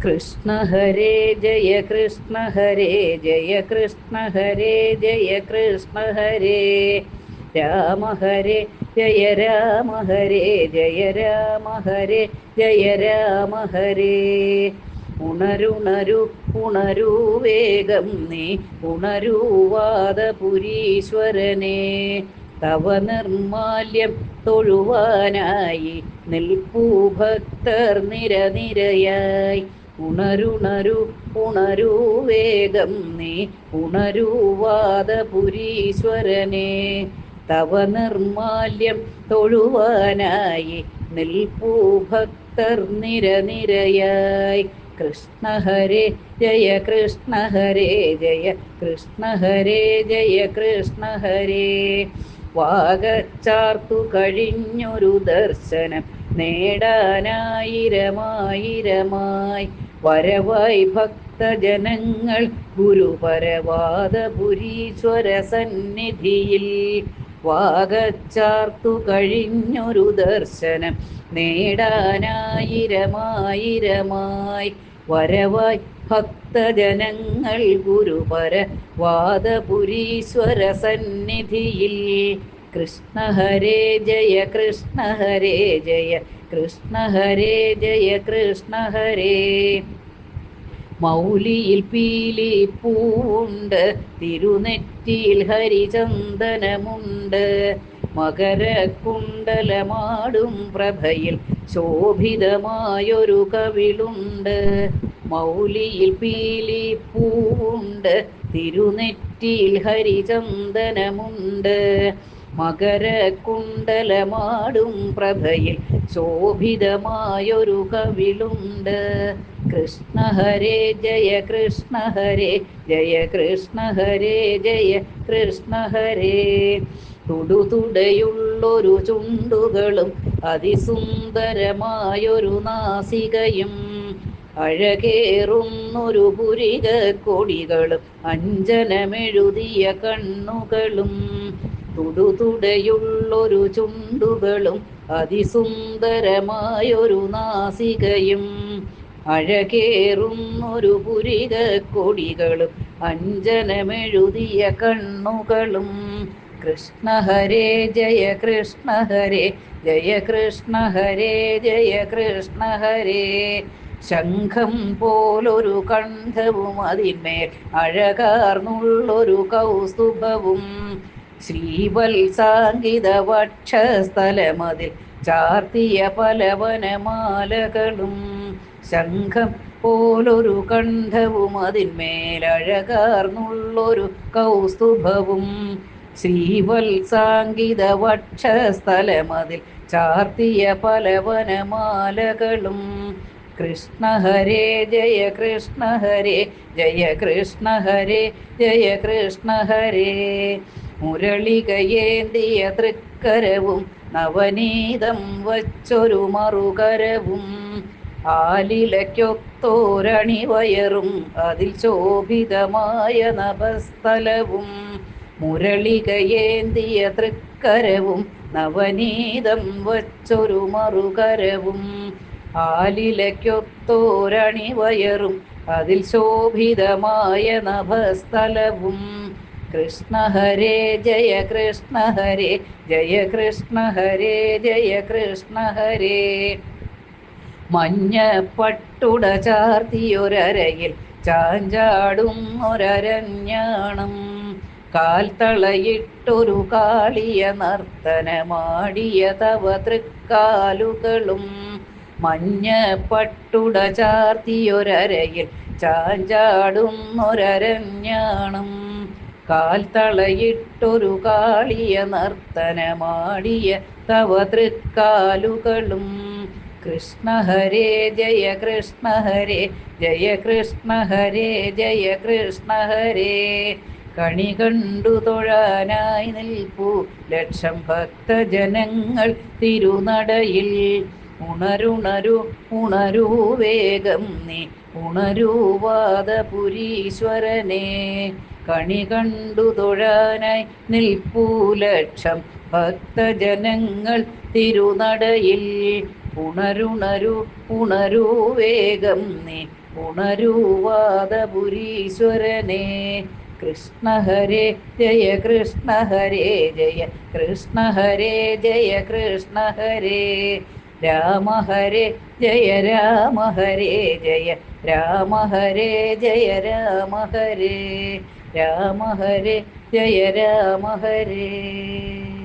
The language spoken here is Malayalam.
കൃഷ്ണ ഹരേ ജയ കൃഷ്ണ ഹരേ ജയ കൃഷ്ണ ഹരേ ജയ കൃഷ്ണ ഹരേ രാമ ഹരേ ജയ രാമ ഹരേ ജയ രാമ ഹരേ ജയ രാമ ഹരേ ഉണരുണരു ഉണരൂ വേഗം നീ ഉണരൂ വാദപുരീശ്വരനെ തവ നിർമാല്യം തൊഴുവാനായി നിൽപ്പൂ ഭക്തർ നിരനിരയായി ഉണരുണരു ഉണരൂ വേഗം നീ ഉണരൂ വാദപുരീശ്വരനെ തവ നിർമാല്യം തൊഴുവാനായി നിൽപ്പൂ ഭക്തർ നിരനിരയായി കൃഷ്ണ ഹരേ ജയ കൃഷ്ണ ഹരേ ജയ കൃഷ്ണ ഹരേ ജയ കൃഷ്ണ ഹരേ വാഗച്ചാർത്തു കഴിഞ്ഞൊരു ദർശനം നേടാനായിരമായിരമായി വരവായി ഭക്തജനങ്ങൾ ഗുരുപരവാദപുരീശ്വര സന്നിധിയിൽ വാഗച്ചാർത്തു കഴിഞ്ഞൊരു ദർശനം നേടാനായിരമായിരമായി വരവായി ഭക്തജനങ്ങൾ ഗുരുപരവാദപുരീശ്വര സന്നിധിയിൽ കൃഷ്ണ ഹരേ ജയ കൃഷ്ണ ഹരേ ജയ കൃഷ്ണ ഹരേ ജയ കൃഷ്ണ ഹരേ മൗലിയിൽ പീലി പൂവുണ്ട് തിരുനെറ്റിയിൽ ഹരിചന്ദനമുണ്ട് മകരകുണ്ടലമാടും പ്രഭയിൽ ശോഭിതമായൊരു കവിളുണ്ട് മൗലിയിൽ പീലി പൂവുണ്ട് തിരുനെറ്റിയിൽ ഹരിചന്ദനമുണ്ട് മകരകുണ്ടലമാടും പ്രഭയിൽ ശോഭിതമായൊരു കവിളുണ്ട് കൃഷ്ണ ഹരേ ജയ കൃഷ്ണ ഹരേ ജയ കൃഷ്ണ ഹരേ ജയ കൃഷ്ണ ഹരേ തുടുതുടയുള്ളൊരു ചുണ്ടുകളും അതിസുന്ദരമായൊരു നാസികയും അഴകേറുന്നൊരു പുരിക കൊടികളും അഞ്ജനമെഴുതിയ കണ്ണുകളും തുടുതുടയുള്ളൊരു ചുണ്ടുകളും അതിസുന്ദരമായൊരു നാസികയും അഴകേറുന്നൊരു പുരിക കൊടികളും അഞ്ജനമെഴുതിയ കണ്ണുകളും കൃഷ്ണ ഹരേ ജയ കൃഷ്ണ ഹരേ ജയ കൃഷ്ണ ഹരേ ജയ കൃഷ്ണ ഹരേ ശംഖം പോലൊരു കണ്ഠവും അതിന്മേൽ അഴകാർന്നുള്ളൊരു കൗസ്തുഭവും ശ്രീവത്സാങ്കിത വക്ഷസ്ഥലമതിൽ ചാർത്തിയ പലവനമാലകളും ശംഖം പോലൊരു കണ്ഠവും അതിന്മേൽ അഴകാർന്നുള്ളൊരു കൗസ്തുഭവും ശ്രീവത്സാങ്കിത വക്ഷസ്ഥലമതിൽ ചാർത്തിയ പലവനമാലകളും കൃഷ്ണ ഹരേ ജയ കൃഷ്ണ ഹരേ ജയ കൃഷ്ണ ഹരേ ജയ കൃഷ്ണ ഹരേ മുരളികയേന്തിയ തൃക്കരവും നവനീതം വച്ചൊരു മറുകരവും ആലിലയ്ക്കൊത്തോരണിവയറും അതിൽ ശോഭിതമായ നഭസ്ഥലവും മുരളികയേന്തിയ തൃക്കരവും നവനീതം വച്ചൊരു മറുകരവും ആലിലയ്ക്കൊത്തോരണിവയറും അതിൽ ശോഭിതമായ നഭസ്ഥലവും കൃഷ്ണ ഹരേ ജയ കൃഷ്ണ ഹരേ ജയ കൃഷ്ണ ഹരേ ജയ കൃഷ്ണ ഹരേ മഞ്ഞപ്പട്ടുട ചാർത്തിയൊരരയിൽ ചാഞ്ചാടും ഒരരഞ്ഞാണം കാൽത്തളയിട്ടൊരു കാളിയ നർത്തനമാടിയ തവ തൃക്കാലുകളും മഞ്ഞപ്പട്ടുട ചാർത്തിയൊരരയിൽ ചാഞ്ചാടും ഒരരഞ്ഞാണം കാൽത്തളയിട്ടൊരു കാളിയ നർത്തനമാടിയ തവ തൃക്കാലുകളും കൃഷ്ണ ഹരേ ജയ കൃഷ്ണ ഹരേ ജയ കൃഷ്ണ ഹരേ ജയ കൃഷ്ണ ഹരേ കണി കണ്ടു തൊഴാനായി നിൽപ്പൂ ലക്ഷം ഭക്തജനങ്ങൾ തിരുനടയിൽ ഉണരുണരു ഉണരൂ വേഗം നീ ഉണരൂ വാദപുരീശ്വരനെ കണി കണ്ടു തൊഴാനായി നിൽപ്പൂ ലക്ഷം ഭക്തജനങ്ങൾ തിരുനടയിൽ ഉണരുണരു ഉണരൂ വേഗം നീ ഉണരൂവാദപുരീശ്വരനേ. കൃഷ്ണ ഹരേ ജയ കൃഷ്ണ ഹരേ ജയ കൃഷ്ണ ഹരേ ജയ കൃഷ്ണ ഹരേ. രാമ ഹരേ ജയ രാമ ഹരേ ജയ രാമ ഹരേ ജയ രാമ ഹരേ. രാമ ഹരേ ജയ രാമ ഹരേ.